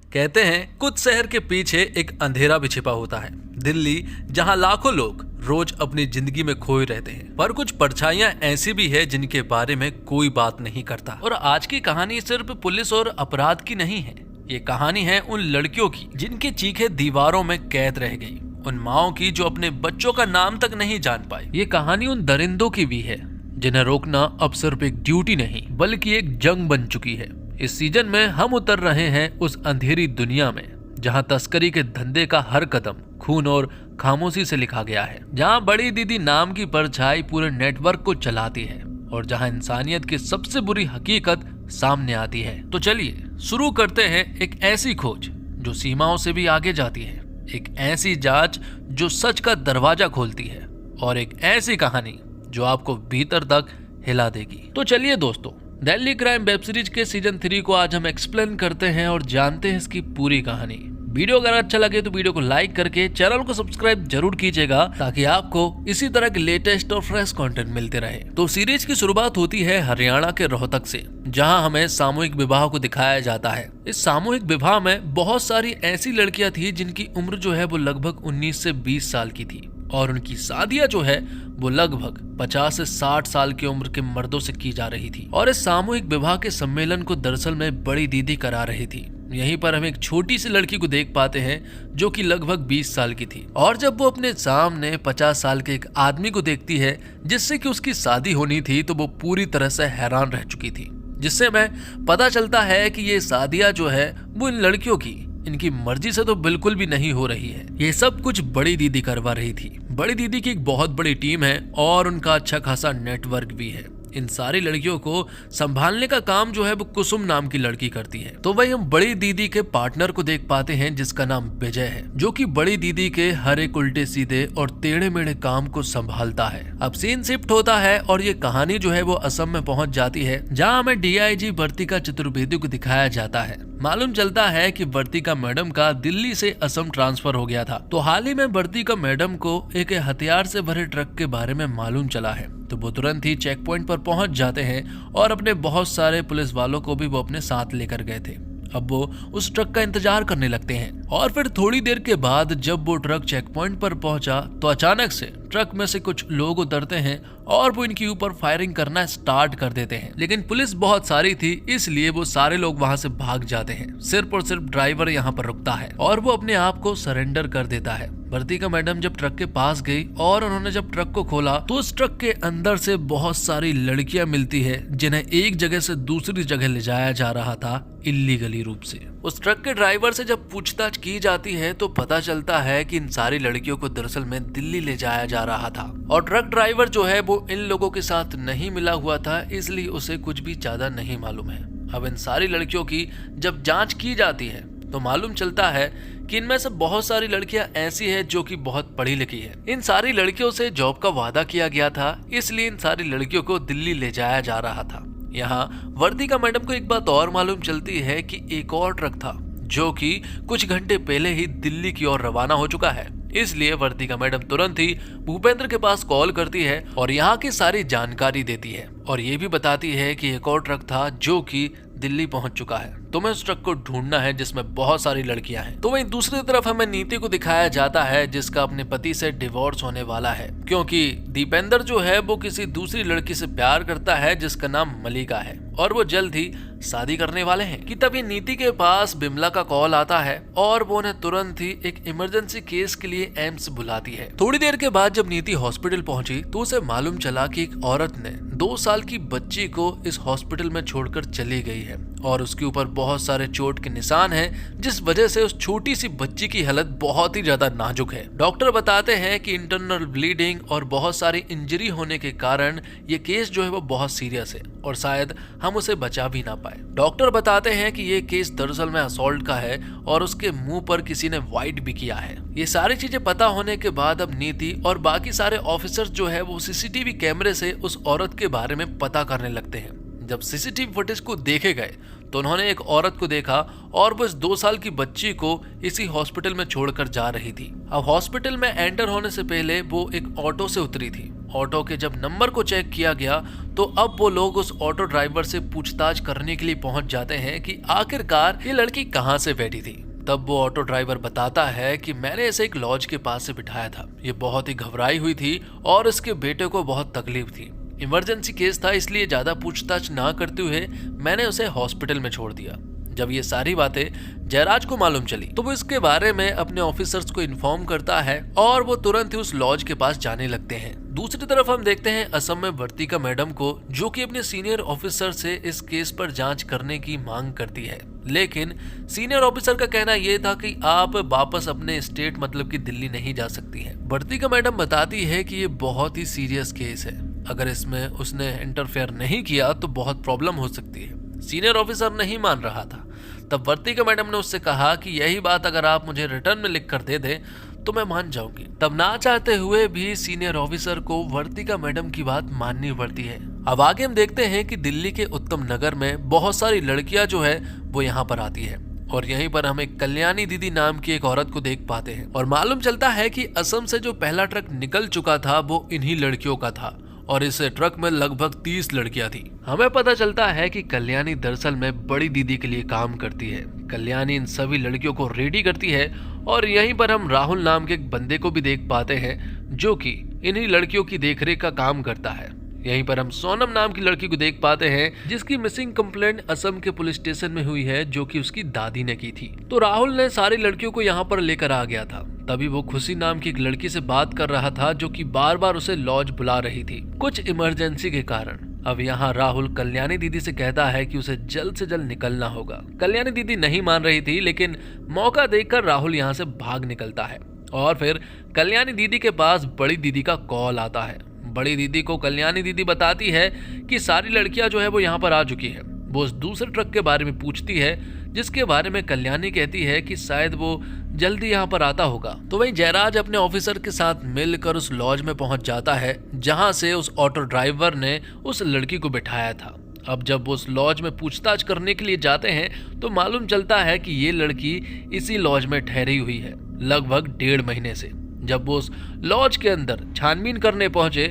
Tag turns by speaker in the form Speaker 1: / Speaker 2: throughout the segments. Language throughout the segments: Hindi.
Speaker 1: कहते हैं कुछ शहर के पीछे एक अंधेरा भी छिपा होता है। दिल्ली, जहां लाखों लोग रोज अपनी जिंदगी में खोए रहते हैं, पर कुछ परछाइयां ऐसी भी है जिनके बारे में कोई बात नहीं करता। और आज की कहानी सिर्फ पुलिस और अपराध की नहीं है, ये कहानी है उन लड़कियों की जिनकी चीखें दीवारों में कैद रह गई, उन माओं की जो अपने बच्चों का नाम तक नहीं जान पाई। ये कहानी उन दरिंदों की भी है जिन्हें रोकना अब सिर्फ एक ड्यूटी नहीं बल्कि एक जंग बन चुकी है। इस सीजन में हम उतर रहे हैं उस अंधेरी दुनिया में जहां तस्करी के धंधे का हर कदम खून और खामोशी से लिखा गया है, जहां बड़ी दीदी नाम की परछाई पूरे नेटवर्क को चलाती है और जहां इंसानियत की सबसे बुरी हकीकत सामने आती है। तो चलिए शुरू करते हैं एक ऐसी खोज जो सीमाओं से भी आगे जाती है, एक ऐसी जांच जो सच का दरवाजा खोलती है और एक ऐसी कहानी जो आपको भीतर तक हिला देगी। तो चलिए दोस्तों, दिल्ली क्राइम वेब सीरीज के सीजन 3 को आज हम एक्सप्लेन करते हैं और जानते हैं इसकी पूरी कहानी। वीडियो अगर अच्छा लगे तो वीडियो को लाइक करके चैनल को सब्सक्राइब जरूर कीजिएगा ताकि आपको इसी तरह के लेटेस्ट और फ्रेश कंटेंट मिलते रहे। तो सीरीज की शुरुआत होती है हरियाणा के रोहतक से, जहां हमें सामूहिक विवाह को दिखाया जाता है। इस सामूहिक विवाह में बहुत सारी ऐसी लड़कियां थी जिनकी उम्र जो है वो लगभग 19 से 20 साल की थी और उनकी शादियां जो है वो लगभग 50 से 60 साल की उम्र के मर्दों से की जा रही थी। और इस सामूहिक विवाह के सम्मेलन को दरअसल में बड़ी दीदी करा रही थी। यहीं पर हम एक छोटी सी लड़की को देख पाते हैं जो कि लगभग 20 साल की थी, और जब वो अपने सामने 50 साल के एक आदमी को देखती है जिससे कि उसकी शादी होनी थी, तो वो पूरी तरह से हैरान रह चुकी थी। जिससे हमें पता चलता है कि ये शादियां जो है वो इन लड़कियों की इनकी मर्जी से तो बिल्कुल भी नहीं हो रही है। ये सब कुछ बड़ी दीदी करवा रही थी। बड़ी दीदी की एक बहुत बड़ी टीम है और उनका अच्छा खासा नेटवर्क भी है। इन सारी लड़कियों को संभालने का काम जो है वो कुसुम नाम की लड़की करती है। तो वही हम बड़ी दीदी के पार्टनर को देख पाते हैं जिसका नाम विजय है, जो कि बड़ी दीदी के हर एक उल्टे सीधे और टेढ़े मेढ़े काम को संभालता है। अब सीन शिफ्ट होता है और ये कहानी जो है वो असम में पहुंच जाती है, जहां हमें डीआईजी वर्तिका चतुर्वेदी को दिखाया जाता है। मालूम चलता है कि वर्तिका मैडम का दिल्ली से असम ट्रांसफर हो गया था। तो हाल ही में वर्तिका मैडम को एक हथियार से भरे ट्रक के बारे में मालूम चला है, तो वो तुरंत ही चेक पॉइंट पर पहुंच जाते हैं और अपने बहुत सारे पुलिस वालों को भी वो अपने साथ लेकर गए थे। अब वो उस ट्रक का इंतजार करने लगते हैं और फिर थोड़ी देर के बाद जब वो ट्रक चेक पॉइंट पर पहुंचा तो अचानक से ट्रक में से कुछ लोग उतरते हैं और वो इनके ऊपर फायरिंग करना स्टार्ट कर देते हैं। लेकिन पुलिस बहुत सारी थी, इसलिए वो सारे लोग वहां से भाग जाते हैं। सिर्फ और सिर्फ ड्राइवर यहाँ पर रुकता है और वो अपने आप को सरेंडर कर देता है। वर्तिका मैडम जब ट्रक के पास गई और उन्होंने जब ट्रक को खोला तो उस ट्रक के अंदर से बहुत सारी लड़कियां मिलती है जिन्हें एक जगह से दूसरी जगह ले जाया जा रहा था इल्लीगली रूप से। उस ट्रक के ड्राइवर से जब पूछताछ की जाती है तो पता चलता है कि इन सारी लड़कियों को दरअसल में दिल्ली ले जाया जा रहा था और ट्रक ड्राइवर जो है वो इन लोगों के साथ नहीं मिला हुआ था, इसलिए उसे कुछ भी ज्यादा नहीं मालूम है। अब इन सारी लड़कियों की जब जांच की जाती है तो मालूम चलता है कि इनमें से बहुत सारी लड़कियां ऐसी है जो कि बहुत पढ़ी लिखी है। इन सारी लड़कियों से जॉब का वादा किया गया था, इसलिए इन सारी लड़कियों को दिल्ली ले जाया जा रहा था। यहाँ वर्तिका मैडम को एक बात और मालूम चलती है कि एक और ट्रक था जो कि कुछ घंटे पहले ही दिल्ली की ओर रवाना हो चुका है। इसलिए वर्तिका मैडम तुरंत ही भूपेंद्र के पास कॉल करती है और यहाँ की सारी जानकारी देती है और ये भी बताती है कि एक और ट्रक था जो कि दिल्ली पहुंच चुका है, तुम्हें उस ट्रक को ढूंढना है जिसमें बहुत सारी लड़कियां हैं। तो वहीं दूसरी तरफ हमें नीति को दिखाया जाता है जिसका अपने पति से डिवोर्स होने वाला है, क्योंकि दीपेंद्र जो है वो किसी दूसरी लड़की से प्यार करता है जिसका नाम मलिका है और वो जल्द ही शादी करने वाले हैं। कि तभी नीति के पास बिमला का कॉल आता है और वो उन्हें तुरंत ही एक इमरजेंसी केस के लिए एम्स बुलाती है। थोड़ी देर के बाद जब नीति हॉस्पिटल पहुंची तो उसे मालूम चला कि एक औरत ने 2 साल की बच्ची को इस हॉस्पिटल में छोड़कर चली गई है और उसके ऊपर बहुत सारे चोट के निशान हैं, जिस वजह से उस छोटी सी बच्ची की हालत बहुत ही ज्यादा नाजुक है। डॉक्टर बताते हैं कि इंटरनल ब्लीडिंग और बहुत सारी इंजरी होने के कारण ये केस जो है वो बहुत सीरियस है और शायद हम उसे बचा भी ना पाए। डॉक्टर बताते हैं कि ये केस दरअसल में असॉल्ट का है और उसके मुंह पर किसी ने वाइट भी किया है। ये सारी चीजें पता होने के बाद अब नीति और बाकी सारे ऑफिसर्स जो है वो सीसीटीवी कैमरे से उस औरत के बारे में पता करने लगते हैं। जब सीसीटीवी फुटेज को देखे गए तो उन्होंने एक औरत को देखा और वो इस 2 साल की बच्ची को इसी हॉस्पिटल में छोड़कर जा रही थी। अब हॉस्पिटल में एंटर होने से पहले वो एक ऑटो से उतरी थी ऑटो के जब नंबर को चेक किया गया तो अब वो लोग उस ऑटो ड्राइवर से पूछताछ करने के लिए पहुंच जाते हैं कि आखिरकार ये लड़की कहां से बैठी थी। तब वो ऑटो ड्राइवर बताता है कि मैंने इसे एक लॉज के पास से बिठाया था। ये बहुत ही घबराई हुई थी और इसके बेटे को बहुत तकलीफ थी। इमरजेंसी केस था, इसलिए ज्यादा पूछताछ ना करते हुए मैंने उसे हॉस्पिटल में छोड़ दिया। जब ये सारी बातें जयराज को मालूम चली तो वो इसके बारे में अपने ऑफिसर्स को इन्फॉर्म करता है और वो तुरंत ही उस लॉज के पास जाने लगते हैं। दूसरी तरफ हम देखते हैं असम में वर्तिका मैडम को, जो कि अपने सीनियर ऑफिसर से इस केस पर जांच करने की मांग करती है। लेकिन सीनियर ऑफिसर का कहना यह था कि आप वापस अपने स्टेट मतलब कि दिल्ली नहीं जा सकती हैं। वर्तिका मैडम बताती है कि ये बहुत ही सीरियस केस है, अगर इसमें उसने इंटरफेयर नहीं किया तो बहुत प्रॉब्लम हो सकती है। सीनियर ऑफिसर नहीं मान रहा था। तब वर्तिका मैडम ने उससे कहा कि यही बात अगर आप मुझे रिटर्न में लिख कर दे दे तो मैं मान जाऊंगी। तब ना चाहते हुए भी सीनियर ऑफिसर को वर्तिका मैडम की बात माननी पड़ती है। अब आगे हम देखते हैं कि दिल्ली के उत्तम नगर में बहुत सारी लड़कियां जो है वो यहाँ पर आती है और यहीं पर हम एक कल्याणी दीदी नाम की एक औरत को देख पाते हैं और मालूम चलता है कि असम से जो पहला ट्रक निकल चुका था वो इन्हीं लड़कियों का था और इस ट्रक में लगभग 30 लड़कियां थी। हमें पता चलता है कि कल्याणी दरअसल में बड़ी दीदी के लिए काम करती है। कल्याणी इन सभी लड़कियों को रेडी करती है और यहीं पर हम राहुल नाम के एक बंदे को भी देख पाते हैं जो कि इन्हीं लड़कियों की देखरेख का काम करता है। यहीं पर हम सोनम नाम की लड़की को देख पाते हैं जिसकी मिसिंग कंप्लेंट असम के पुलिस स्टेशन में हुई है, जो कि उसकी दादी ने की थी। तो राहुल ने सारी लड़कियों को यहाँ पर लेकर आ गया था। तभी वो खुशी नाम की एक लड़की से बात कर रहा था जो कि बार बार उसे लॉज बुला रही थी कुछ इमरजेंसी के कारण। अब यहाँ राहुल कल्याणी दीदी से कहता है कि उसे जल्द से जल्द निकलना होगा। कल्याणी दीदी नहीं मान रही थी, लेकिन मौका देखकर राहुल यहाँ से भाग निकलता है और फिर कल्याणी दीदी के पास बड़ी दीदी का कॉल आता है। बड़ी दीदी को कल्याणी दीदी बताती है कि सारी लड़कियां जो है वो यहाँ पर आ चुकी है। वो उस दूसरे ट्रक के बारे में पूछती है जिसके बारे में कल्याणी कहती है कि शायद वो जल्दी यहाँ पर आता होगा। तो वहीं जयराज अपने ऑफिसर के साथ मिलकर उस लॉज में पहुंच जाता है जहां से उस ऑटो ड्राइवर ने उस लड़की को बिठाया था। अब जब वो उस लॉज में पूछताछ करने के लिए जाते हैं तो मालूम चलता है कि ये लड़की इसी लॉज में ठहरी हुई है लगभग 1.5 महीने से। जब वो उस लॉज के अंदर छानबीन करने पहुंचे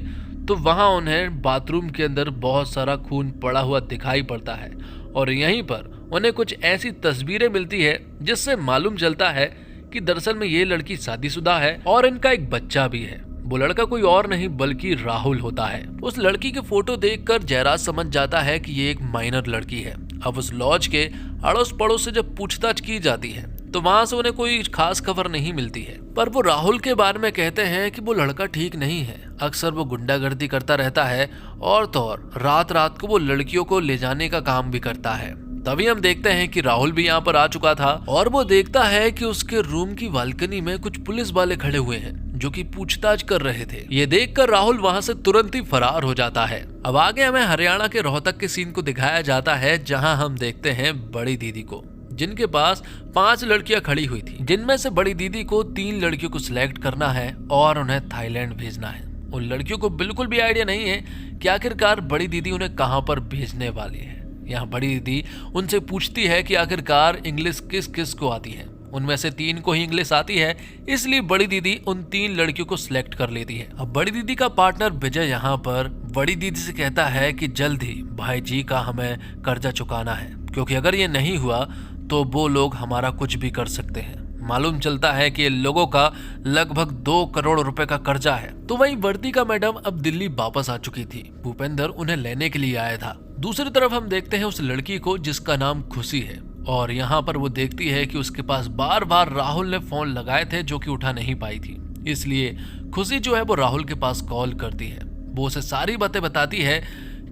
Speaker 1: तो वहां उन्हें बाथरूम के अंदर बहुत सारा खून पड़ा हुआ दिखाई पड़ता है और यहीं पर उन्हें कुछ ऐसी तस्वीरें मिलती है जिससे मालूम चलता है कि दरअसल में ये लड़की शादीशुदा है और इनका एक बच्चा भी है। वो लड़का कोई और नहीं बल्कि राहुल होता है। उस लड़की के फोटो देखकर जयराज समझ जाता है कि ये एक माइनर लड़की है। अब उस लॉज के अड़ोस पड़ोस से जब पूछताछ की जाती है तो वहां से उन्हें कोई खास खबर नहीं मिलती है, पर वो राहुल के बारे में कहते हैं कि वो लड़का ठीक नहीं है। अक्सर वो गुंडागर्दी करता रहता है और तो और रात रात को वो लड़कियों को ले जाने का काम भी करता है। तभी हम देखते हैं कि राहुल भी यहाँ पर आ चुका था और वो देखता है कि उसके रूम की बालकनी में कुछ पुलिस वाले खड़े हुए हैं जो कि पूछताछ कर रहे थे। ये देखकर राहुल वहां से तुरंत ही फरार हो जाता है। अब आगे हमें हरियाणा के रोहतक के सीन को दिखाया जाता है जहां हम देखते हैं बड़ी दीदी को, जिनके पास 5 लड़कियां खड़ी हुई थी, जिनमें से बड़ी दीदी को 3 लड़कियों को सिलेक्ट करना है और उन्हें थाईलैंड भेजना है। उन लड़कियों को बिल्कुल भी आइडिया नहीं है कि आखिरकार बड़ी दीदी उन्हें कहां पर भेजने वाली है। यहाँ बड़ी दीदी उनसे पूछती है कि आखिरकार इंग्लिश किस किस को आती है। उनमें से 3 को ही इंग्लिश आती है, इसलिए बड़ी दीदी उन 3 लड़कियों को सिलेक्ट कर लेती है। अब बड़ी दीदी का पार्टनर विजय यहाँ पर बड़ी दीदी से कहता है कि जल्द ही भाई जी का हमें कर्जा चुकाना है, क्योंकि अगर ये नहीं हुआ तो वो लोग हमारा कुछ भी कर सकते हैं। मालूम चलता है कि लोगों का लगभग 2 करोड़ रुपए का कर्जा है। तो वहीं वर्तिका मैडम अब दिल्ली वापस आ चुकी थी। भूपेंद्र उन्हें लेने के लिए आया था। दूसरी तरफ हम देखते हैं उस लड़की को जिसका नाम खुशी है और यहाँ पर वो देखती है कि उसके पास बार बार राहुल ने फोन लगाए थे जो कि उठा नहीं पाई थी। इसलिए खुशी जो है वो राहुल के पास कॉल करती है। वो उसे सारी बातें बताती है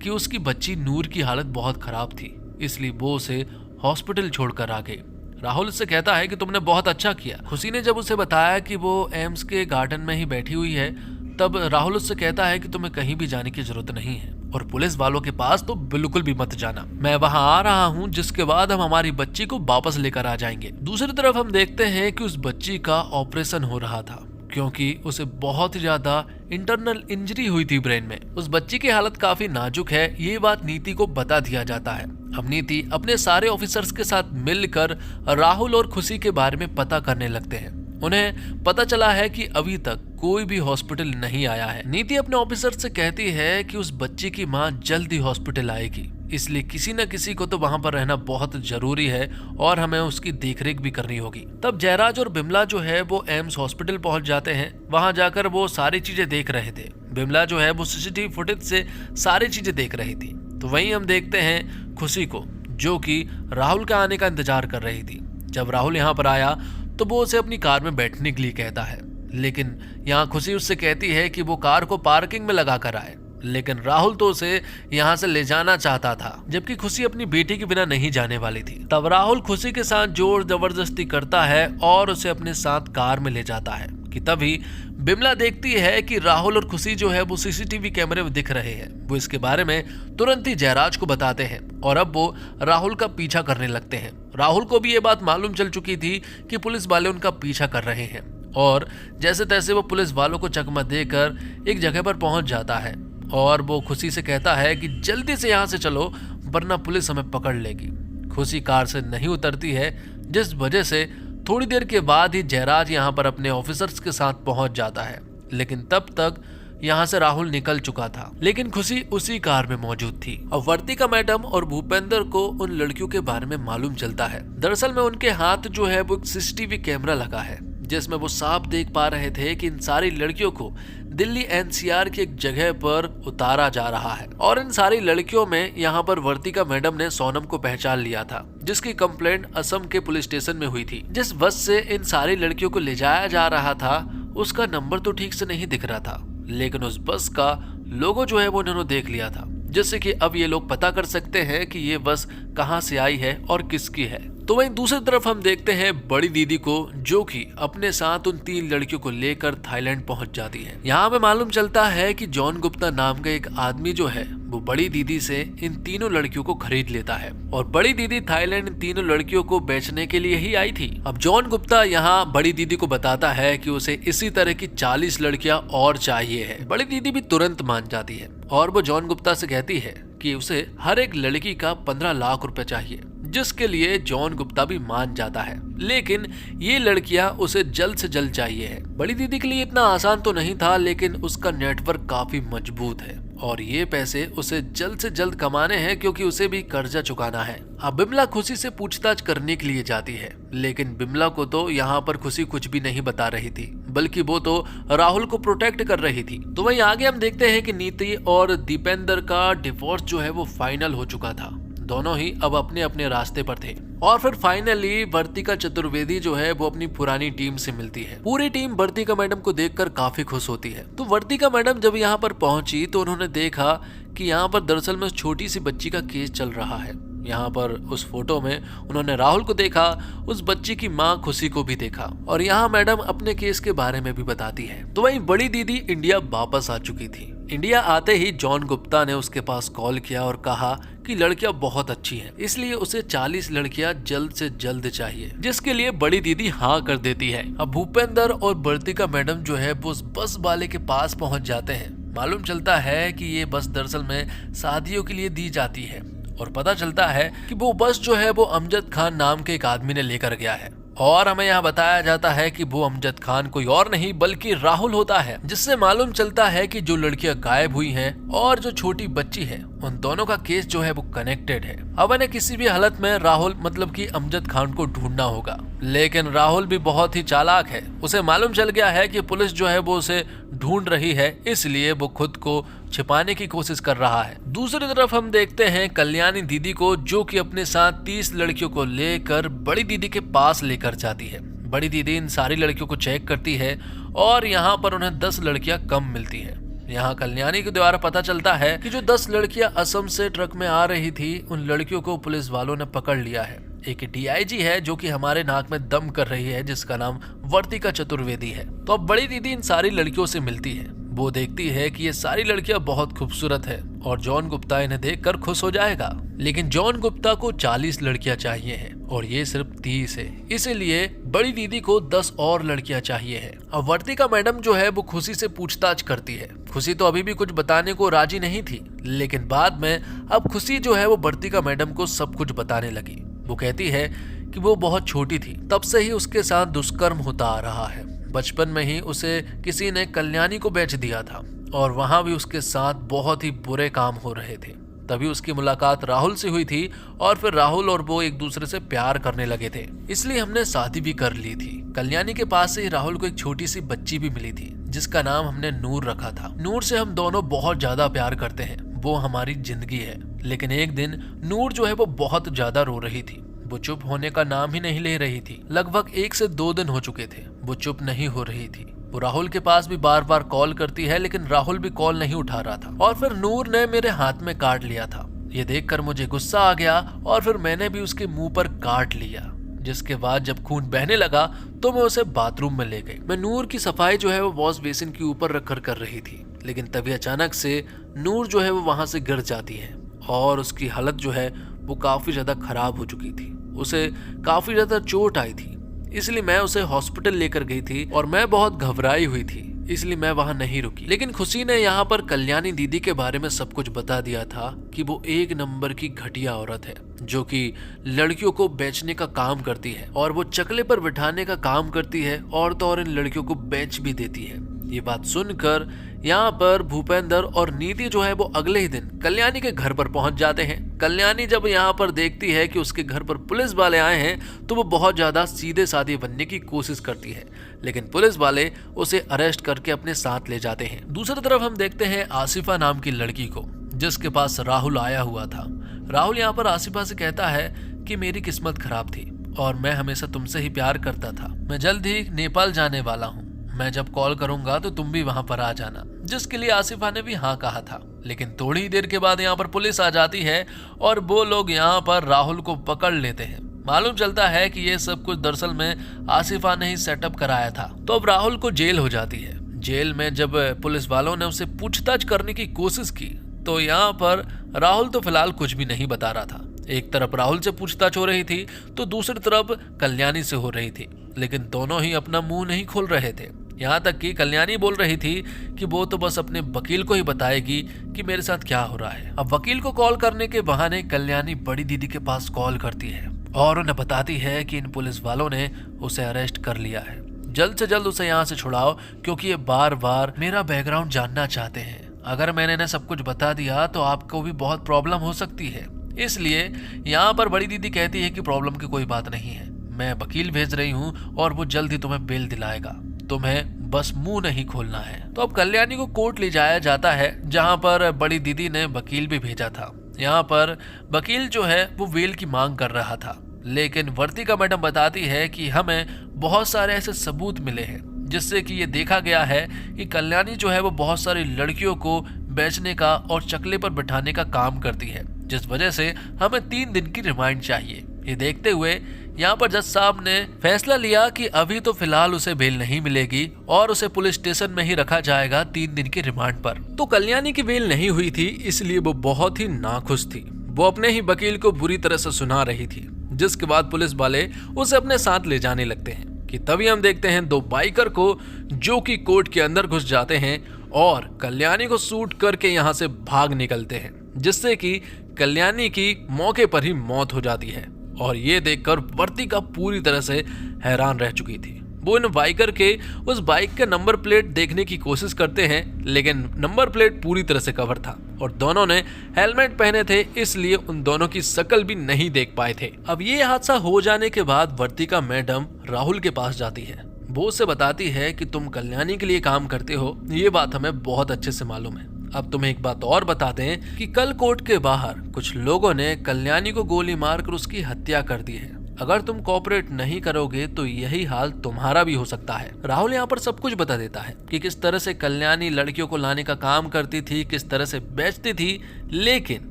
Speaker 1: कि उसकी बच्ची नूर की हालत बहुत खराब थी, इसलिए वो उसे हॉस्पिटल छोड़कर आ गई। राहुल उससे कहता है कि तुमने बहुत अच्छा किया। खुशी ने जब उसे बताया कि वो एम्स के गार्डन में ही बैठी हुई है, तब राहुल उससे कहता है कि तुम्हें कहीं भी जाने की जरूरत नहीं है और पुलिस वालों के पास तो बिल्कुल भी मत जाना। मैं वहां आ रहा हूं, जिसके बाद हम हमारी बच्ची को वापस लेकर आ जाएंगे। दूसरी तरफ हम देखते हैं कि उस बच्ची का ऑपरेशन हो रहा था क्योंकि उसे बहुत ही ज्यादा इंटरनल इंजरी हुई थी ब्रेन में। उस बच्ची की हालत काफी नाजुक है, ये बात नीति को बता दिया जाता है। अब नीति अपने सारे ऑफिसर्स के साथ मिलकर राहुल और खुशी के बारे में पता करने लगते हैं उन्हें पता चला है कि अभी तक कोई भी हॉस्पिटल नहीं आया है। नीति अपने ऑफिसर से कहती है कि उस बच्ची की मां जल्दी हॉस्पिटल आएगी, इसलिए किसी न किसी को तो वहां पर रहना बहुत जरूरी है और हमें उसकी देखरेख भी करनी होगी। तब जयराज और बिमला जो है वो एम्स हॉस्पिटल पहुंच जाते हैं। वहां जाकर वो सारी चीजें देख रहे थे। बिमला जो है वो सीसीटीवी फुटेज से सारी चीजें देख रही थी। तो वहीं हम देखते हैं खुशी को, जो कि राहुल का आने का इंतजार कर रही थी। जब राहुल यहाँ पर आया तो वो उसे अपनी कार में बैठने के लिए कहता है, लेकिन यहाँ खुशी उससे कहती है कि वो कार को पार्किंग में लगा कर आए, लेकिन राहुल तो उसे यहाँ से ले जाना चाहता था, जबकि खुशी अपनी बेटी के बिना नहीं जाने वाली थी। तब राहुल खुशी के साथ जोर जबरदस्ती करता है और उसे अपने साथ कार में ले जाता है कि तभी बिमला देखती है कि राहुल और खुशी जो है वो सीसीटीवी कैमरे में दिख रहे हैं। वो इसके बारे में तुरंत ही जयराज को बताते हैं और अब वो राहुल का पीछा करने लगते हैं। राहुल को भी ये बात मालूम चल चुकी थी कि पुलिस वाले उनका पीछा कर रहे हैं और जैसे तैसे वो पुलिस वालों को चकमा देकर एक जगह पर पहुंच जाता है और वो खुशी से कहता है कि जल्दी से यहाँ से चलो वरना पुलिस हमें पकड़ लेगी। खुशी कार से नहीं उतरती है, जिस वजह से थोड़ी देर के बाद ही जयराज यहाँ पर अपने ऑफिसर्स के साथ पहुंच जाता है, लेकिन तब तक यहाँ से राहुल निकल चुका था, लेकिन खुशी उसी कार में मौजूद थी। अब वर्तिका मैडम और भूपेंद्र को उन लड़कियों के बारे में मालूम चलता है। दरअसल में उनके हाथ जो है वो एक सीसीटीवी कैमरा लगा है, जिसमें वो साफ देख पा रहे थे कि इन सारी लड़कियों को दिल्ली एनसीआर की एक जगह पर उतारा जा रहा है और इन सारी लड़कियों में यहाँ पर वर्तिका मैडम ने सोनम को पहचान लिया था, जिसकी कंप्लेंट असम के पुलिस स्टेशन में हुई थी। जिस बस से इन सारी लड़कियों को ले जाया जा रहा था उसका नंबर तो ठीक से नहीं दिख रहा था, लेकिन उस बस का लोगो जो है वो उन्होंने देख लिया था, जिससे कि अब ये लोग पता कर सकते हैं कि ये बस कहां से आई है और किसकी है। तो वहीं दूसरी तरफ हम देखते हैं बड़ी दीदी को, जो कि अपने साथ उन 3 लड़कियों को लेकर थाईलैंड पहुंच जाती है। यहाँ हमें मालूम चलता है कि जॉन गुप्ता नाम का एक आदमी जो है वो बड़ी दीदी से इन तीनों लड़कियों को खरीद लेता है और बड़ी दीदी थाईलैंड इन तीनों लड़कियों को बेचने के लिए ही आई थी। अब जॉन गुप्ता यहाँ बड़ी दीदी को बताता है कि उसे इसी तरह की 40 लड़कियां और चाहिए है। बड़ी दीदी भी तुरंत मान जाती है और वो जॉन गुप्ता से कहती है कि उसे हर एक लड़की का 15 लाख रुपए चाहिए, जिसके लिए जॉन गुप्ता भी मान जाता है, लेकिन ये लड़कियां उसे जल्द से जल्द चाहिए है। बड़ी दीदी के लिए इतना आसान तो नहीं था, लेकिन उसका नेटवर्क काफी मजबूत है और ये पैसे उसे जल्द से जल्द कमाने हैं, क्योंकि उसे भी कर्जा चुकाना है। अब बिमला खुशी से पूछताछ करने के लिए जाती है, लेकिन बिमला को तो यहाँ पर खुशी कुछ भी नहीं बता रही थी, बल्कि वो तो राहुल को प्रोटेक्ट कर रही थी। तो वहीं आगे हम देखते हैं कि नीति और दीपेंद्र का डिवोर्स जो है वो फाइनल हो चुका था। दोनों ही अब अपने अपने रास्ते पर थे और फिर फाइनली वर्तिका चतुर्वेदी जो है वो अपनी पुरानी टीम से मिलती है। पूरी टीम वर्तिका मैडम को देखकर काफी खुश होती है। तो वर्तिका मैडम जब यहाँ पर पहुंची तो उन्होंने देखा कि यहाँ पर दरअसल में छोटी सी बच्ची का केस चल रहा है। यहाँ पर उस फोटो में उन्होंने राहुल को देखा, उस बच्ची की माँ खुशी को भी देखा और यहाँ मैडम अपने केस के बारे में भी बताती है। तो वहीं बड़ी दीदी इंडिया वापस आ चुकी थी। इंडिया आते ही जॉन गुप्ता ने उसके पास कॉल किया और कहा कि लड़कियां बहुत अच्छी हैं, इसलिए उसे 40 लड़कियां जल्द से जल्द चाहिए, जिसके लिए बड़ी दीदी हाँ कर देती है। अब भूपेंद्र और वर्तिका मैडम जो है वो उस बस वाले के पास पहुंच जाते हैं। मालूम चलता है कि ये बस दरअसल में शादियों के लिए दी जाती है और पता चलता है कि वो बस जो है वो अमजद खान नाम के एक आदमी ने लेकर गया है और हमें यहाँ बताया जाता है कि वो अमजद खान कोई और नहीं बल्कि राहुल होता है, जिससे मालूम चलता है कि जो लड़कियां गायब हुई हैं और जो छोटी बच्ची है उन दोनों का केस जो है वो कनेक्टेड है। अब इन्हें किसी भी हालत में राहुल मतलब कि अमजद खान को ढूंढना होगा, लेकिन राहुल भी बहुत ही चालाक है। उसे मालूम चल गया है कि पुलिस जो है वो उसे ढूंढ रही है, इसलिए वो खुद को छिपाने की कोशिश कर रहा है। दूसरी तरफ हम देखते हैं कल्याणी दीदी को, जो कि अपने साथ 30 लड़कियों को लेकर बड़ी दीदी के पास लेकर जाती है। बड़ी दीदी इन सारी लड़कियों को चेक करती है और यहाँ पर उन्हें 10 लड़कियां कम मिलती है। यहाँ कल्याणी के द्वारा पता चलता है कि जो 10 लड़कियां असम से ट्रक में आ रही थी उन लड़कियों को पुलिस वालों ने पकड़ लिया है। एक डीआईजी है जो कि हमारे नाक में दम कर रही है, जिसका नाम वर्तिका चतुर्वेदी है। तो अब बड़ी दीदी इन सारी लड़कियों से मिलती है। वो देखती है कि ये सारी लड़कियां बहुत खूबसूरत है और जॉन गुप्ता इन्हें देखकर खुश हो जाएगा, लेकिन जॉन गुप्ता को 40 लड़कियां चाहिए हैं और ये सिर्फ 30 है, इसीलिए बड़ी दीदी को 10 और लड़कियां चाहिए हैं। अब वर्तिका मैडम जो है वो खुशी से पूछताछ करती है। खुशी तो अभी भी कुछ बताने को राजी नहीं थी, लेकिन बाद में अब खुशी जो है वो वर्तिका मैडम को सब कुछ बताने लगी। वो कहती है कि वो बहुत छोटी थी तब से ही उसके साथ दुष्कर्म होता आ रहा है। बचपन में ही उसे किसी ने कल्याणी को बेच दिया था और वहां भी उसके साथ बहुत ही बुरे काम हो रहे थे। तभी उसकी मुलाकात राहुल से हुई थी और फिर राहुल और वो एक दूसरे से प्यार करने लगे थे, इसलिए हमने शादी भी कर ली थी। कल्याणी के पास से ही राहुल को एक छोटी सी बच्ची भी मिली थी जिसका नाम हमने नूर रखा था। नूर से हम दोनों बहुत ज्यादा प्यार करते हैं, वो हमारी जिंदगी है। लेकिन एक दिन नूर जो है वो बहुत ज्यादा रो रही थी। वो चुप होने का नाम ही नहीं ले रही थी। लगभग 1 से 2 दिन हो चुके थे, वो चुप नहीं हो रही थी। वो राहुल के पास भी बार बार कॉल करती है लेकिन राहुल भी कॉल नहीं उठा रहा था। और फिर नूर ने मेरे हाथ में काट लिया था। ये देखकर मुझे गुस्सा आ गया और फिर मैंने भी उसके मुंह पर काट लिया, जिसके बाद जब खून बहने लगा तो मैं उसे बाथरूम में ले गई। मैं नूर की सफाई जो है वो वॉश बेसिन के ऊपर रखकर कर रही थी, लेकिन तभी अचानक से नूर जो है वो वहां से गिर जाती है और उसकी हालत जो है वो काफी ज्यादा खराब हो चुकी थी। उसे काफी ज्यादा चोट आई थी, इसलिए मैं उसे हॉस्पिटल लेकर गई थी और मैं बहुत घबराई हुई थी, इसलिए मैं वहां नहीं रुकी। लेकिन खुशी ने यहाँ पर कल्याणी दीदी के बारे में सब कुछ बता दिया था कि वो 1 नंबर की घटिया औरत है जो कि लड़कियों को बेचने का काम करती है और वो चकले पर बिठाने का काम करती है और तो और इन लड़कियों को बेच भी देती है। ये बात सुनकर यहाँ पर भूपेंद्र और नीति जो है वो अगले ही दिन कल्याणी के घर पर पहुंच जाते हैं। कल्याणी जब यहाँ पर देखती है कि उसके घर पर पुलिस वाले आए हैं तो वो बहुत ज्यादा सीधे साधे बनने की कोशिश करती है, लेकिन पुलिस वाले उसे अरेस्ट करके अपने साथ ले जाते हैं। दूसरी तरफ हम देखते हैं आसिफा नाम की लड़की को जिसके पास राहुल आया हुआ था। राहुल यहाँ पर आसिफा से कहता है कि मेरी किस्मत खराब थी और मैं हमेशा तुमसे ही प्यार करता था। मैं जल्द ही नेपाल जाने वाला हूँ, मैं जब कॉल करूंगा तो तुम भी वहां पर आ जाना, जिसके लिए आसिफा ने भी हाँ कहा था। लेकिन थोड़ी ही देर के बाद यहाँ पर पुलिस आ जाती है और वो लोग यहाँ पर राहुल को पकड़ लेते हैं। मालूम चलता है कि ये सब कुछ दरअसल में आसिफा ने ही सेटअप कराया था। तो अब राहुल को जेल हो जाती है। जेल में जब पुलिस वालों ने उसे पूछताछ करने की कोशिश की तो यहाँ पर राहुल तो फिलहाल कुछ भी नहीं बता रहा था। एक तरफ राहुल से पूछताछ हो रही थी तो दूसरी तरफ कल्याणी से हो रही थी, लेकिन दोनों ही अपना मुंह नहीं खोल रहे थे। यहाँ तक कि कल्याणी बोल रही थी कि वो तो बस अपने वकील को ही बताएगी कि मेरे साथ क्या हो रहा है। अब वकील को कॉल करने के बहाने कल्याणी बड़ी दीदी के पास कॉल करती है और उन्हें बताती है कि इन पुलिस वालों ने उसे अरेस्ट कर लिया है, जल्द से जल्द उसे यहाँ से छुड़ाओ क्योंकि ये बार बार मेरा बैकग्राउंड जानना चाहते हैं। अगर मैंने इन्हें सब कुछ बता दिया तो आपको भी बहुत प्रॉब्लम हो सकती है। इसलिए यहाँ पर बड़ी दीदी कहती है कि प्रॉब्लम की कोई बात नहीं है, मैं वकील भेज रही हूँ और वो जल्द ही तुम्हें बेल दिलाएगा, तुम्हें बस मुंह नहीं खोलना है। तो अब कल्याणी को कोर्ट ले जाया जाता है जहाँ पर बड़ी दीदी ने वकील भी भेजा था। यहाँ पर वकील जो है वो बेल की मांग कर रहा था, लेकिन वर्तिका मैडम बताती है कि हमें बहुत सारे ऐसे सबूत मिले हैं जिससे कि ये देखा गया है कि कल्याणी जो है वो बहुत सारी लड़कियों को बेचने का और चकले पर बिठाने का काम करती है, जिस वजह से हमें 3 दिन की रिमांड चाहिए। ये देखते हुए यहाँ पर जज साहब ने फैसला लिया कि अभी तो फिलहाल उसे बेल नहीं मिलेगी और उसे पुलिस स्टेशन में ही रखा जाएगा 3 दिन की रिमांड पर। तो कल्याणी की बेल नहीं हुई थी, इसलिए वो बहुत ही नाखुश थी। वो अपने ही वकील को बुरी तरह से सुना रही थी, जिसके बाद पुलिस वाले उसे अपने साथ ले जाने लगते हैं कि तभी हम देखते हैं 2 बाइकर को जो कि कोर्ट के अंदर घुस जाते हैं और कल्याणी को शूट करके यहाँ से भाग निकलते हैं, जिससे कि कल्याणी की मौके पर ही मौत हो जाती है। और ये देखकर वर्तिका पूरी तरह से हैरान रह चुकी थी। वो इन बाइकर के उस बाइक के नंबर प्लेट देखने की कोशिश करते हैं, लेकिन नंबर प्लेट पूरी तरह से कवर था और दोनों ने हेलमेट पहने थे, इसलिए उन दोनों की शक्ल भी नहीं देख पाए थे। अब ये हादसा हो जाने के बाद वर्तिका मैडम राहुल के पास जाती है। वो उसे बताती है कि तुम कल्याणी के लिए काम करते हो, ये बात हमें बहुत अच्छे से मालूम है। अब तुम्हें एक बात और बता दें कि कल कोर्ट के बाहर कुछ लोगों ने कल्याणी को गोली मारकर उसकी हत्या कर दी है। अगर तुम कोऑपरेट नहीं करोगे तो यही हाल तुम्हारा भी हो सकता है। राहुल यहाँ पर सब कुछ बता देता है कि किस तरह से कल्याणी लड़कियों को लाने का काम करती थी, किस तरह से बेचती थी, लेकिन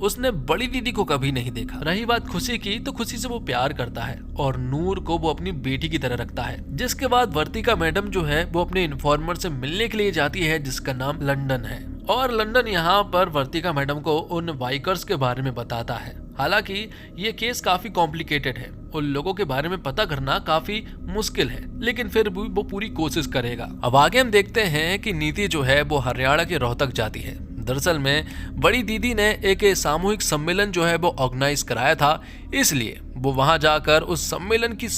Speaker 1: उसने बड़ी दीदी को कभी नहीं देखा। रही बात खुशी की, तो खुशी से वो प्यार करता है और नूर को वो अपनी बेटी की तरह रखता है। जिसके बाद वर्तिका मैडम जो है वो अपने इन्फॉर्मर से मिलने के लिए जाती है जिसका नाम लंदन है, और लंदन यहाँ पर वर्तिका मैडम को उन बाइकर्स के बारे में बताता है। हालांकि ये केस काफी कॉम्प्लिकेटेड है, उन लोगों के बारे में पता करना काफी मुश्किल है, लेकिन फिर भी वो पूरी कोशिश करेगा। अब आगे हम देखते हैं कि नीति जो है वो हरियाणा के रोहतक जाती है। दरअसल में बड़ी दीदी ने एक सामूहिक सम्मेलन जो है वो ऑर्गेनाइज कराया था, इसलिए वो वहां जाकर उस सम्मेलन की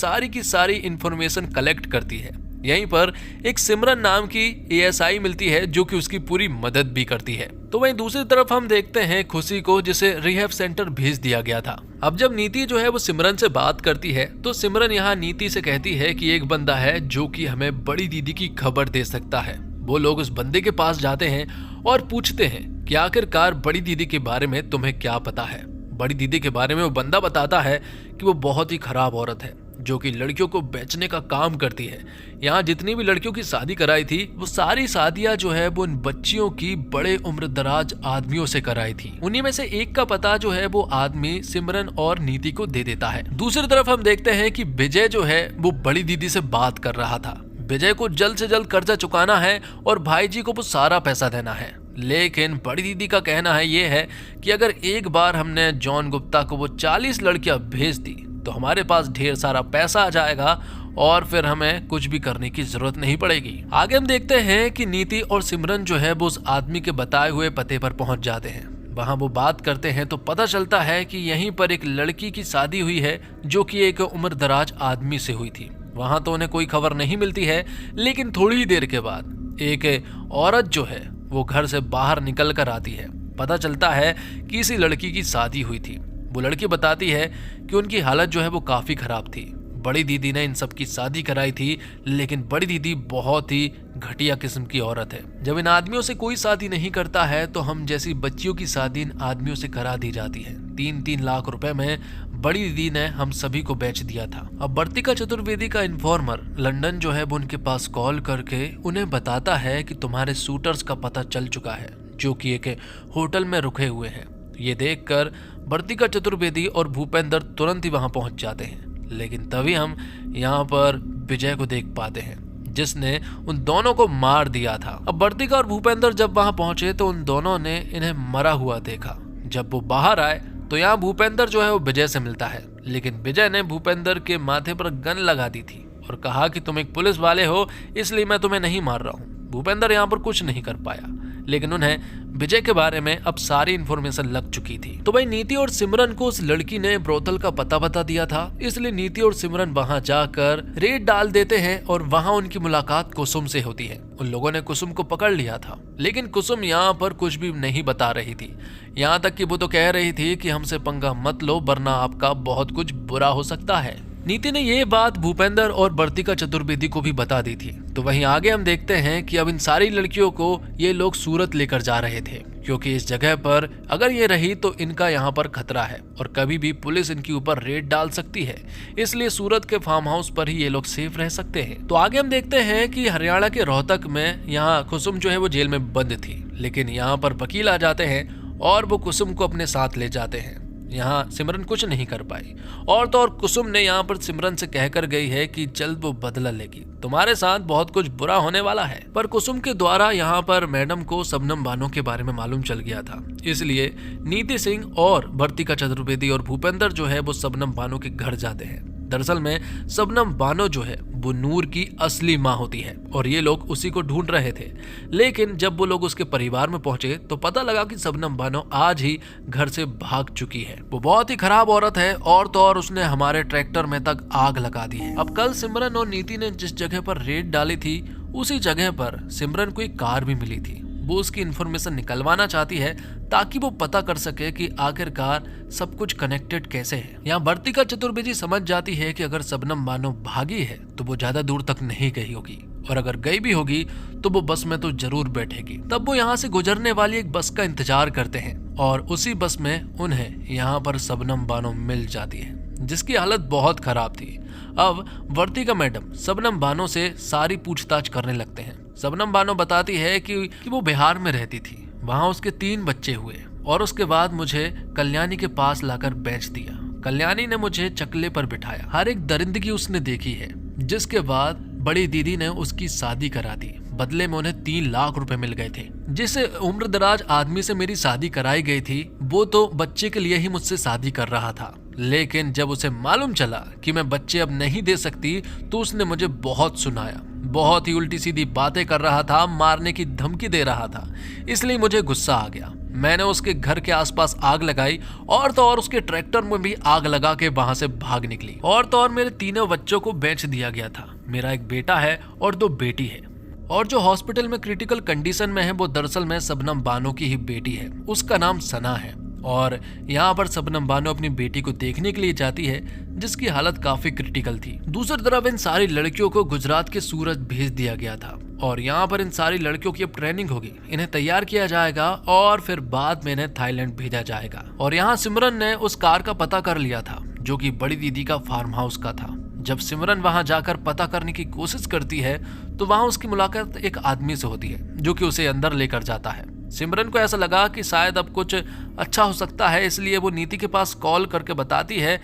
Speaker 1: सारी इंफॉर्मेशन कलेक्ट करती है। यहीं पर एक सिमरन नाम की एएसआई मिलती है जो कि उसकी पूरी मदद भी करती है। तो वहीं दूसरी तरफ हम देखते हैं खुशी को, जिसे रिहैब सेंटर भेज दिया गया था। अब जब नीति जो है वो सिमरन से बात करती है तो सिमरन यहाँ नीति से कहती है कि एक बंदा है जो कि हमें बड़ी दीदी की खबर दे सकता है। वो लोग उस बंदे के पास जाते हैं और पूछते हैं कि आखिरकार बड़ी दीदी के बारे में तुम्हें क्या पता है। बड़ी दीदी के बारे में वो बंदा बताता है कि वो बहुत ही खराब औरत है जो कि लड़कियों को बेचने का काम करती है। यहाँ जितनी भी लड़कियों की शादी कराई थी वो सारी शादियां जो है वो उन बच्चियों की बड़े उम्र दराज आदमियों से कराई थी। उन्हीं में से एक का पता जो है वो आदमी सिमरन और नीति को दे देता है। दूसरी तरफ हम देखते हैं कि विजय जो है वो बड़ी दीदी से बात कर रहा था। विजय को जल्द से जल्द कर्जा चुकाना है और भाई जी को वो सारा पैसा देना है। लेकिन बड़ी दीदी का कहना है ये है कि अगर एक बार हमने जॉन गुप्ता को वो 40 लड़कियां भेज दी तो हमारे पास ढेर सारा पैसा आ जाएगा और फिर हमें कुछ भी करने की जरूरत नहीं पड़ेगी। आगे हम देखते हैं कि नीति और सिमरन जो है वो उस आदमी के बताए हुए पते पर पहुंच जाते हैं। वहां वो बात करते हैं तो पता चलता है कि यहीं पर एक लड़की की शादी हुई है जो कि एक उम्रदराज आदमी से हुई थी। वहां तो उन्हें कोई खबर नहीं मिलती है, लेकिन थोड़ी ही देर के बाद एक औरत जो है वो घर से बाहर निकल कर आती है। पता चलता है कि इसी लड़की की शादी हुई थी। वो लड़की बताती है कि उनकी हालत जो है वो काफी खराब थी। बड़ी दीदी ने इन सब की शादी कराई थी, लेकिन बड़ी दीदी बहुत ही घटिया किस्म की औरत है। जब इन आदमियों से कोई शादी नहीं करता है तो हम जैसी बच्चियों की शादी इन आदमियों से करा दी जाती है। 3-3 लाख रुपए में बड़ी दीदी ने हम सभी को बेच दिया था। अब वर्तिका चतुर्वेदी का इन्फॉर्मर लंदन जो है वो उनके पास कॉल करके उन्हें बताता है कि तुम्हारे शूटर्स का पता चल चुका है जो कि एक होटल में रुके हुए हैं। ये देखकर वर्तिका चतुर्वेदी और भूपेंद्र तुरंत ही वहां पहुंच जाते हैं। लेकिन तभी हम यहाँ पर विजय को देख पाते हैं जिसने उन दोनों को मार दिया था। अब वर्तिका और भूपेंद्र जब वहां पहुंचे तो उन दोनों ने इन्हें मरा हुआ देखा। जब वो बाहर आए तो यहाँ भूपेंद्र जो है वो विजय से मिलता है, लेकिन विजय ने भूपेंद्र के माथे पर गन लगा दी थी और कहा कि तुम एक पुलिस वाले हो इसलिए मैं तुम्हें नहीं मार रहा हूँ। भूपेंद्र यहाँ पर कुछ नहीं कर पाया, लेकिन उन्हें विजय के बारे में अब सारी इन्फॉर्मेशन लग चुकी थी। तो भाई नीति और सिमरन को उस लड़की ने ब्रोथल का पता बता दिया था, इसलिए नीति और सिमरन वहां जाकर रेड डाल देते हैं और वहां उनकी मुलाकात कुसुम से होती है। उन लोगों ने कुसुम को पकड़ लिया था, लेकिन कुसुम यहाँ पर कुछ भी नहीं बता रही थी। यहाँ तक कि वो तो कह रही थी कि हमसे पंगा मत लो वरना आपका बहुत कुछ बुरा हो सकता है। नीति ने ये बात भूपेंद्र और वर्तिका चतुर्वेदी को भी बता दी थी। तो वहीं आगे हम देखते हैं कि अब इन सारी लड़कियों को ये लोग सूरत लेकर जा रहे थे, क्योंकि इस जगह पर अगर ये रही तो इनका यहाँ पर खतरा है और कभी भी पुलिस इनके ऊपर रेड डाल सकती है। इसलिए सूरत के फार्म हाउस पर ही ये लोग सेफ रह सकते हैं। तो आगे हम देखते हैं कि हरियाणा के रोहतक में यहाँ कुसुम जो है वो जेल में बंद थी, लेकिन यहाँ पर वकील आ जाते हैं और वो कुसुम को अपने साथ ले जाते हैं। यहाँ सिमरन कुछ नहीं कर पाई और तो और कुसुम ने यहाँ पर सिमरन से कहकर गई है कि जल्द वो बदला लेगी, तुम्हारे साथ बहुत कुछ बुरा होने वाला है। पर कुसुम के द्वारा यहाँ पर मैडम को शबनम बानो के बारे में मालूम चल गया था, इसलिए नीति सिंह और वर्तिका चतुर्वेदी और भूपेंद्र जो है वो शबनम बानो के घर जाते हैं। दरअसल में शबनम बानो जो है वो नूर की असली माँ होती है और ये लोग उसी को ढूंढ रहे थे। लेकिन जब वो लोग उसके परिवार में पहुंचे तो पता लगा कि शबनम बानो आज ही घर से भाग चुकी है। वो बहुत ही खराब औरत है और तो और उसने हमारे ट्रैक्टर में तक आग लगा दी है। अब कल सिमरन और नीति ने जिस जगह पर रेड डाली थी उसी जगह पर सिमरन को एक कार भी मिली थी। वो उसकी इन्फॉर्मेशन निकलवाना चाहती है ताकि वो पता कर सके कि आखिरकार सब कुछ कनेक्टेड कैसे है। यहाँ वर्तिका चतुर्वेदी समझ जाती है कि अगर शबनम बानो भागी है तो वो ज्यादा दूर तक नहीं गई होगी और अगर गई भी होगी तो वो बस में तो जरूर बैठेगी। तब वो यहाँ से गुजरने वाली एक बस का इंतजार करते हैं और उसी बस में उन्हें यहाँ पर शबनम बानो मिल जाती है जिसकी हालत बहुत खराब थी। अब वर्तिका मैडम शबनम बानो से सारी पूछताछ करने लगते हैं। शबनम बानो बताती है कि वो बिहार में रहती थी, वहां उसके 3 बच्चे हुए और उसके बाद मुझे कल्याणी के पास लाकर बेच दिया। कल्याणी ने मुझे चकले पर बिठाया, हर एक दरिंदगी उसने देखी है, जिसके बाद बड़ी दीदी ने उसकी शादी करा दी। बदले में उन्हें 3 लाख रुपए मिल गए थे। जिस उम्रदराज आदमी से मेरी शादी कराई गई थी वो तो बच्चे के लिए ही मुझसे शादी कर रहा था, लेकिन जब उसे मालूम चला कि मैं बच्चे अब नहीं दे सकती तो उसने मुझे बहुत सुनाया। बहुत ही उल्टी सीधी बातें कर रहा था, मारने की धमकी दे रहा था। इसलिए मुझे गुस्सा आ गया। मैंने उसके घर के आसपास आग लगाई और तो और उसके ट्रैक्टर में भी आग लगा के वहां से भाग निकली। और तो और मेरे तीनों बच्चों को बेच दिया गया था। मेरा एक बेटा है और 2 बेटी है। और जो हॉस्पिटल में क्रिटिकल कंडीशन में है वो दरअसल में शबनम बानो की ही बेटी है। उसका नाम सना है। और यहाँ पर शबनम बानो अपनी बेटी को देखने के लिए जाती है, जिसकी हालत काफी क्रिटिकल थी। दूसरी तरफ इन सारी लड़कियों को गुजरात के सूरत भेज दिया गया था और यहाँ पर इन सारी लड़कियों की अब ट्रेनिंग होगी। इन्हें तैयार किया जाएगा और फिर बाद में इन्हें थाईलैंड भेजा जाएगा। और यहाँ सिमरन ने उस कार का पता कर लिया था जो कि बड़ी दीदी का फार्म हाउस का था। जब सिमरन वहां जाकर पता करने की कोशिश करती है तो वहां उसकी मुलाकात एक आदमी से होती है जो कि उसे अंदर लेकर जाता है। सिमरन को ऐसा लगा कि शायद अब कुछ अच्छा हो सकता है, इसलिए वो नीति के पास कॉल करके बताती है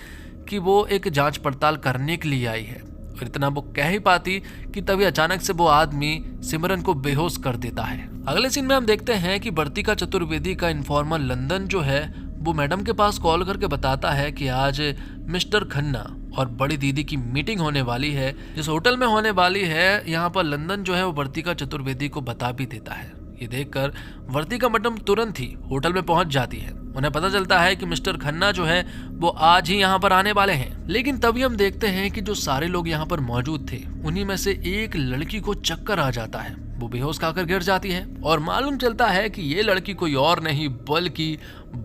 Speaker 1: कि वो एक जांच पड़ताल करने के लिए आई है। और इतना वो कह ही पाती कि तभी अचानक से वो आदमी सिमरन को बेहोश कर देता है। अगले सीन में हम देखते हैं कि वर्तिका चतुर्वेदी का इन्फॉर्मर लंदन जो है वो मैडम के पास कॉल करके बताता है कि आज मिस्टर खन्ना और बड़ी दीदी की मीटिंग होने वाली है, जिस होटल में होने वाली है। यहाँ पर लंदन जो है वो वर्तिका चतुर्वेदी को बता भी देता है। ये देखकर वर्तिका मैडम तुरंत ही होटल में पहुंच जाती है। उन्हें पता चलता है कि मिस्टर खन्ना जो है वो आज ही यहाँ पर आने वाले हैं। लेकिन तभी हम देखते हैं कि जो सारे लोग यहाँ पर मौजूद थे उन्हीं में से एक लड़की को चक्कर आ जाता है। वो बेहोश खाकर गिर जाती है और मालूम चलता है कि ये लड़की कोई और नहीं बल्कि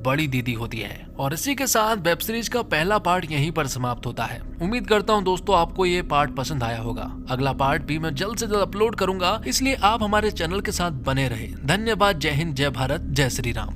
Speaker 1: बड़ी दीदी होती है। और इसी के साथ वेब सीरीज का पहला पार्ट यहीं पर समाप्त होता है। उम्मीद करता हूँ दोस्तों आपको ये पार्ट पसंद आया होगा। अगला पार्ट भी मैं जल्द से जल्द अपलोड करूंगा, इसलिए आप हमारे चैनल के साथ बने रहे। धन्यवाद। जय हिंद, जय भारत, जय श्री राम।